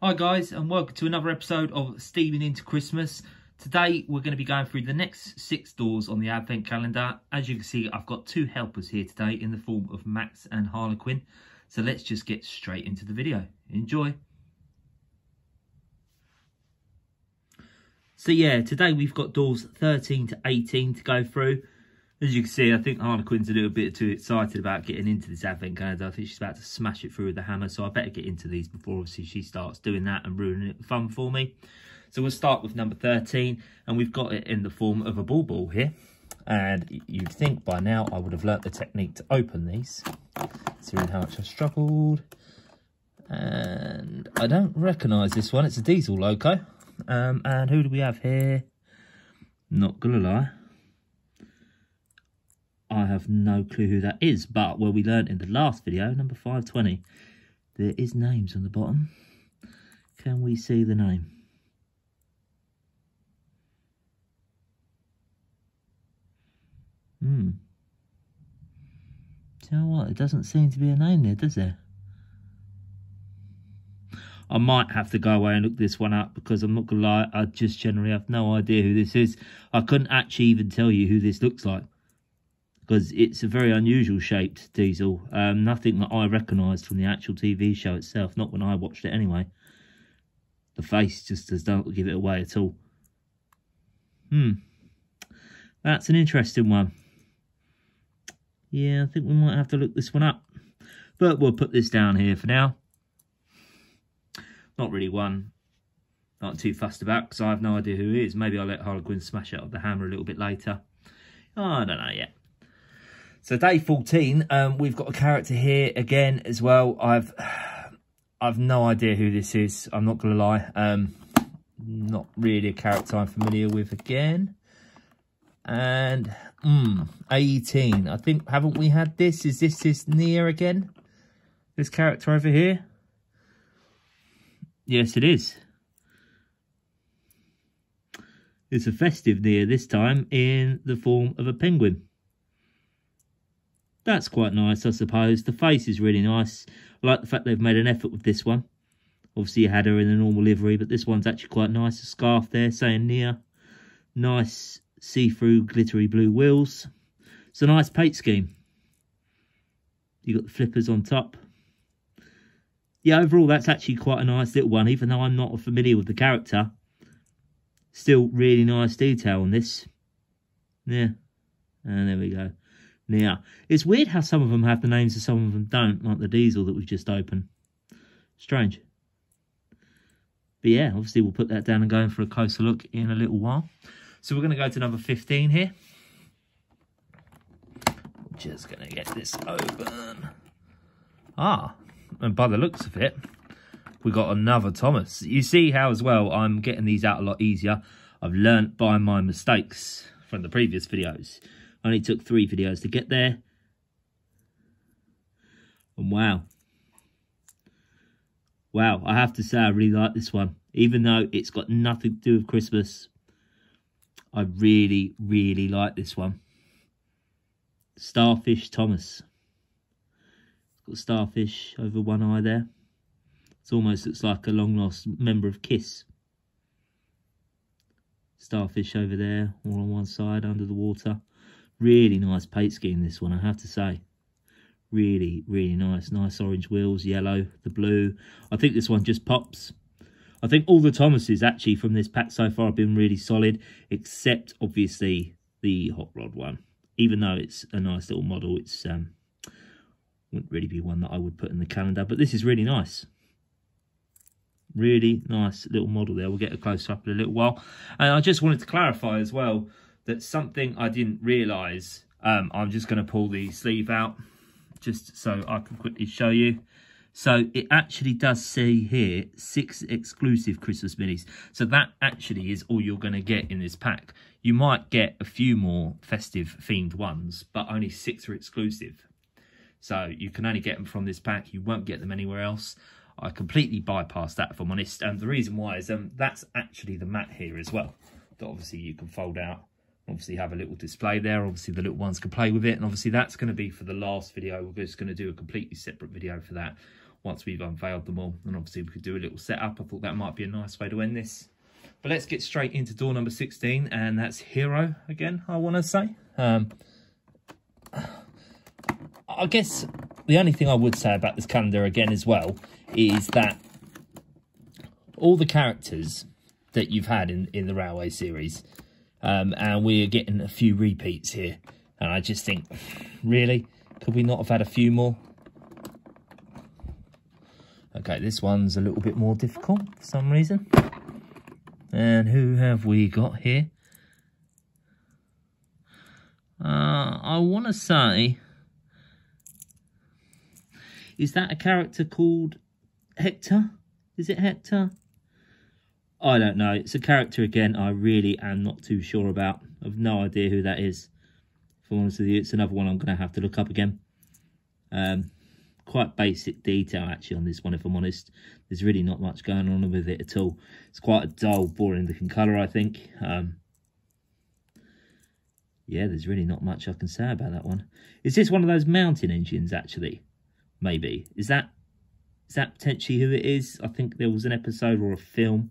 Hi guys, and welcome to another episode of Steaming Into Christmas. Today we're going to be going through the next 6 doors on the Advent calendar. As you can see, I've got 2 helpers here today in the form of Max and Harlequin. So let's just get straight into the video. Enjoy. So yeah, today we've got doors 13 to 18 to go through. As you can see, I think Harlequin's a little bit too excited about getting into this Advent calendar. I think she's about to smash it through with the hammer, so I better get into these before obviously she starts doing that and ruining it fun for me. So we'll start with number 13, and we've got it in the form of a ball here. And you'd think by now I would have learnt the technique to open these, considering how much I struggled. And I don't recognise this one. It's a Diesel logo. And who do we have here? Not gonna lie, I have no clue who that is, but where we learnt in the last video, number 520, there is names on the bottom. Can we see the name? Do you know what? It doesn't seem to be a name there, does there? I might have to go away and look this one up, because I'm not going to lie, I just generally have no idea who this is. I couldn't actually even tell you who this looks like, because it's a very unusual shaped Diesel. Nothing that I recognised from the actual TV show itself, not when I watched it anyway. The face just does not give it away at all. That's an interesting one. Yeah, I think we might have to look this one up. But we'll put this down here for now. Not really one not too fussed about, because I have no idea who it is. Maybe I'll let Harlequin smash it with the hammer a little bit later. Oh, I don't know yet. So day 14, we've got a character here again as well. I've no idea who this is. I'm not going to lie. Not really a character I'm familiar with again. And 18. I think, haven't we had this? Is this Nia again? This character over here? Yes, it is. It's a festive Nia this time in the form of a penguin. That's quite nice, I suppose. The face is really nice. I like the fact they've made an effort with this one. Obviously, you had her in the normal livery, but this one's actually quite nice. A scarf there saying Nia. Nice see-through glittery blue wheels. It's a nice paint scheme. You got the flippers on top. Yeah, overall, that's actually quite a nice little one, even though I'm not familiar with the character. Still really nice detail on this. Yeah. And there we go. Yeah. It's weird how some of them have the names and some of them don't, like the Diesel that we've just opened. Strange. But yeah, obviously we'll put that down and go in for a closer look in a little while. So we're going to go to number 15 here. Just going to get this open. And by the looks of it, we got another Thomas. You see how as well I'm getting these out a lot easier. I've learnt by my mistakes from the previous videos. Only took 3 videos to get there. And wow. Wow, I have to say I really like this one. Even though it's got nothing to do with Christmas, I really, really like this one. Starfish Thomas. Got starfish over one eye there. It almost looks like a long lost member of Kiss. Starfish over there, all on one side under the water. Really nice paint scheme, this one, I have to say. Really, really nice. Nice orange wheels, yellow, the blue. I think this one just pops. I think all the Thomases actually from this pack so far have been really solid, except obviously the Hot Rod one. Even though it's a nice little model, it's wouldn't really be one that I would put in the calendar. But this is really nice. Really nice little model there. We'll get a close-up in a little while. And I just wanted to clarify as well that something I didn't realise. I'm just going to pull the sleeve out just so I can quickly show you. So it actually does say here 6 exclusive Christmas minis. So that actually is all you're going to get in this pack. You might get a few more festive themed ones, but only 6 are exclusive. So you can only get them from this pack. You won't get them anywhere else. I completely bypassed that, if I'm honest. And the reason why is that's actually the mat here as well, that obviously you can fold out. Obviously have a little display there. Obviously the little ones can play with it. And obviously that's going to be for the last video. We're just going to do a completely separate video for that. once we've unveiled them all. And obviously we could do a little setup. I thought that might be a nice way to end this. But let's get straight into door number 16, and that's Hero again, I want to say. I guess the only thing I would say about this calendar again as well is that all the characters that you've had in the Railway series, and we're getting a few repeats here, and I just think, really, could we not have had a few more? Okay, this one's a little bit more difficult for some reason. And who have we got here? I want to say, is that a character called Hector? Is it Hector? I don't know. It's a character, again, I really am not too sure about. I've no idea who that is. If I'm honest with you, it's another one I'm going to have to look up again. Quite basic detail, actually, on this one, if I'm honest. There's really not much going on with it at all. It's quite a dull, boring looking colour, I think. Yeah, there's really not much I can say about that one. Is this one of those mountain engines, actually? Maybe. Is that potentially who it is? I think there was an episode or a film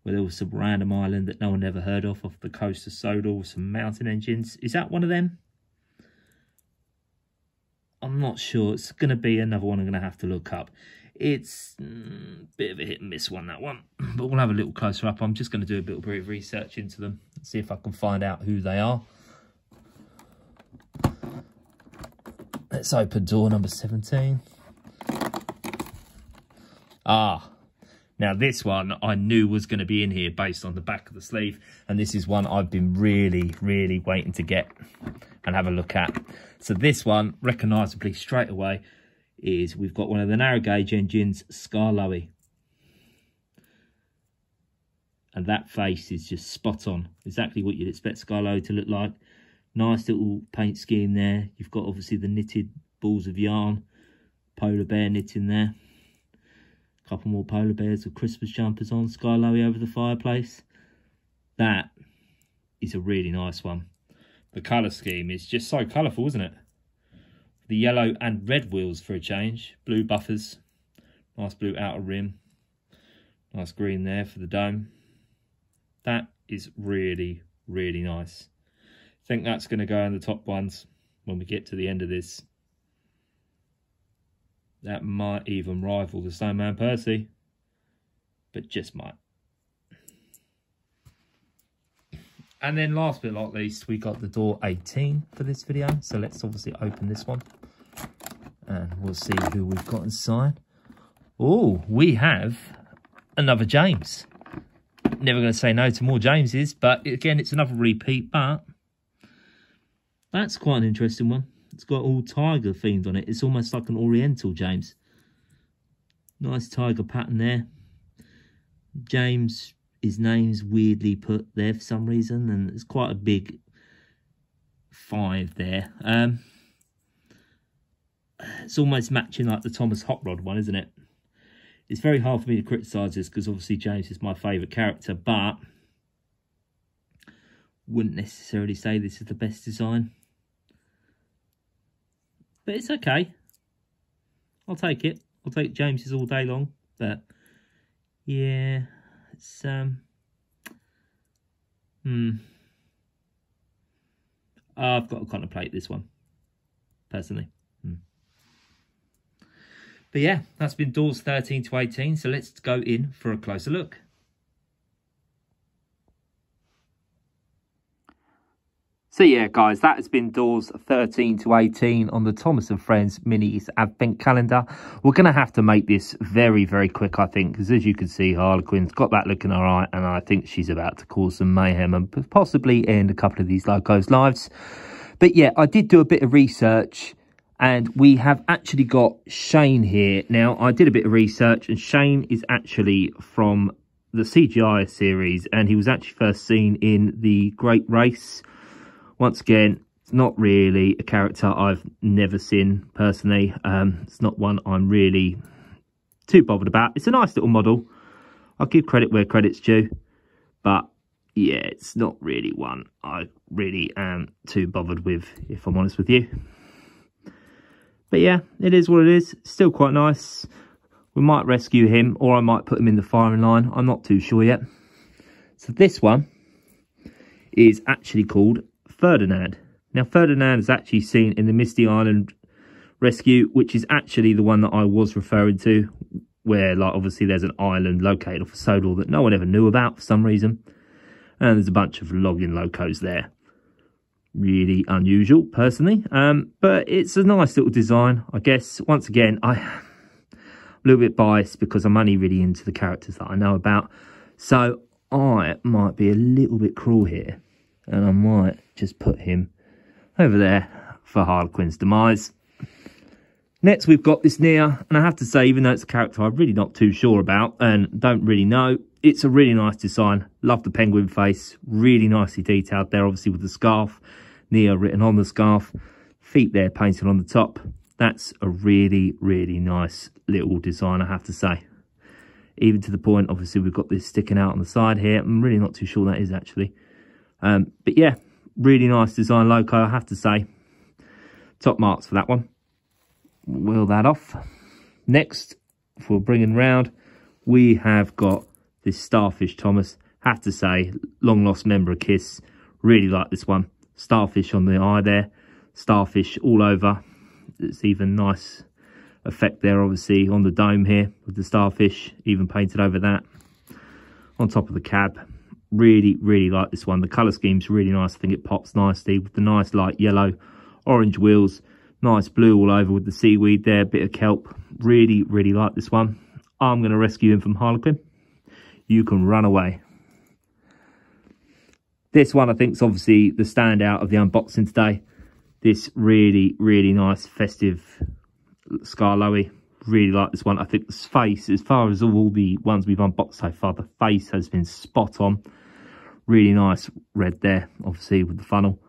where there was some random island that no one ever heard of off the coast of Sodor with some mountain engines. Is that one of them? I'm not sure. It's going to be another one I'm going to have to look up. It's a bit of a hit and miss one, that one. But we'll have a little closer up. I'm just going to do a little bit of research into them and see if I can find out who they are. Let's open door number 17. Ah, now this one I knew was going to be in here based on the back of the sleeve. And this is one I've been really, really waiting to get and have a look at. So this one, recognisably straight away, is we've got one of the narrow gauge engines, Skarloey. And that face is just spot on. Exactly what you'd expect Skarloey to look like. Nice little paint scheme there. You've got obviously the knitted balls of yarn. Polar bear knit in there. A couple more polar bears with Christmas jumpers on. Skarloey over the fireplace. That is a really nice one. The colour scheme is just so colourful, isn't it? The yellow and red wheels for a change. Blue buffers. Nice blue outer rim. Nice green there for the dome. That is really, really nice. I think that's going to go in the top ones when we get to the end of this. That might even rival the Snowman Percy. But just might. And then last but not least, we got the door 18 for this video. So let's obviously open this one. And we'll see who we've got inside. Oh, we have another James. Never going to say no to more Jameses. But again, it's another repeat. But that's quite an interesting one. It's got all tiger themed on it. It's almost like an Oriental James. Nice tiger pattern there. James, his name's weirdly put there for some reason, and it's quite a big 5 there. It's almost matching like the Thomas Hot Rod one, isn't it? It's very hard for me to criticise this because obviously James is my favourite character, but wouldn't necessarily say this is the best design. But it's okay. I'll take it. I'll take James's all day long. But yeah, it's I've got to contemplate this one personally. But yeah, that's been doors 13 to 18. So let's go in for a closer look. So yeah, guys, that has been doors 13 to 18 on the Thomas & Friends Minis Advent Calendar. We're going to have to make this very, very quick, I think, because as you can see, Harlequin's got that look in her eye, and I think she's about to cause some mayhem and possibly end a couple of these locos' lives. But yeah, I did do a bit of research, and we have actually got Shane here. Now, I did a bit of research, and Shane is actually from the CGI series, and he was actually first seen in The Great Race. Once again, it's not really a character I've never seen personally. It's not one I'm really too bothered about. It's a nice little model. I'll give credit where credit's due. But yeah, it's not really one I really am too bothered with, if I'm honest with you. But yeah, it is what it is. Still quite nice. We might rescue him, or I might put him in the firing line. I'm not too sure yet. So this one is actually called Ferdinand. Now, Ferdinand is actually seen in the Misty Island rescue, which is actually the one that I was referring to, where, like, obviously there's an island located off of Sodor that no one ever knew about for some reason. And there's a bunch of logging locos there. Really unusual, personally. But it's a nice little design, I guess. Once again, I'm a little bit biased because I'm only really into the characters that I know about. So I might be a little bit cruel here. And I might just put him over there for Harlequin's demise. Next, we've got this Nia. And I have to say, even though it's a character I'm really not too sure about and don't really know, it's a really nice design. Love the penguin face. Really nicely detailed there, obviously, with the scarf. Nia written on the scarf. Feet there painted on the top. That's a really, really nice little design, I have to say. Even to the point, obviously, we've got this sticking out on the side here. I'm really not too sure that is, actually. But yeah, really nice design loco, I have to say. Top marks for that one. Wheel that off. Next, for bringing round, we have got this Starfish Thomas. Have to say, long lost member of KISS. Really like this one. Starfish on the eye there. Starfish all over. It's even nice effect there, obviously, on the dome here with the starfish. Even painted over that. On top of the cab. Really, really like this one. The colour scheme's really nice. I think it pops nicely with the nice light yellow, orange wheels. Nice blue all over with the seaweed there. Bit of kelp. Really, really like this one. I'm going to rescue him from Harlequin. You can run away. This one, I think, is obviously the standout of the unboxing today. This really, really nice festive Skarloey. Really like this one. I think the face, as far as all the ones we've unboxed so far, the face has been spot on. Really nice red there, obviously, with the funnel.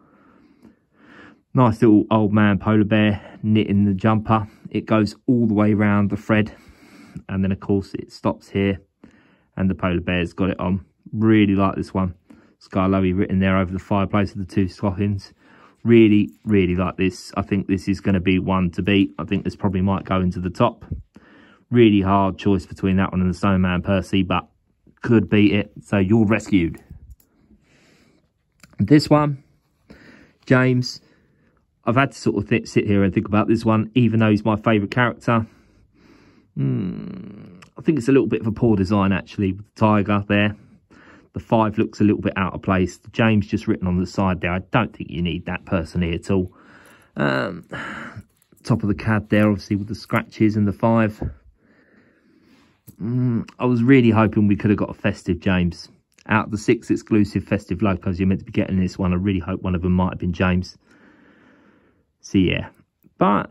Nice little old man polar bear knitting the jumper. It goes all the way around the thread. And then, of course, it stops here. And the polar bear's got it on. Really like this one. Skarloey written there over the fireplace with the two stockings. Really, really like this. I think this is going to be one to beat. I think this probably might go into the top. Really hard choice between that one and the Snowman Percy, but could beat it. So you're rescued. This one, James. I've had to sort of sit here and think about this one, even though he's my favourite character. I think it's a little bit of a poor design, actually, with the tiger there. The 5 looks a little bit out of place. The James just written on the side there. I don't think you need that personally at all. Top of the cab there, obviously, with the scratches and the 5. I was really hoping we could have got a festive James. Out of the 6 exclusive festive locos you're meant to be getting this one, I really hope one of them might have been James. So, yeah. But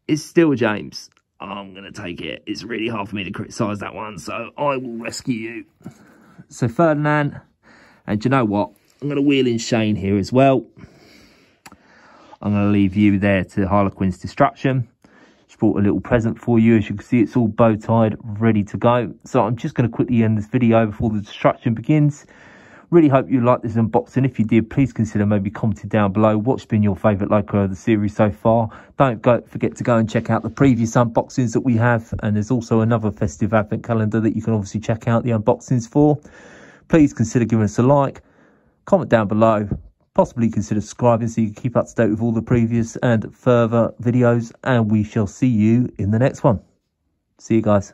it's still a James. I'm going to take it. It's really hard for me to criticise that one, so I will rescue you. So Ferdinand, and you know what? I'm going to wheel in Shane here as well. I'm going to leave you there to Harlequin's destruction. Just brought a little present for you. As you can see, it's all bow tied, ready to go. So I'm just going to quickly end this video before the destruction begins. Really hope you liked this unboxing. If you did, please consider maybe commenting down below what's been your favourite loco of the series so far. Don't forget to go and check out the previous unboxings that we have. And there's also another festive advent calendar that you can obviously check out the unboxings for. Please consider giving us a like, comment down below, possibly consider subscribing so you can keep up to date with all the previous and further videos. And we shall see you in the next one. See you guys.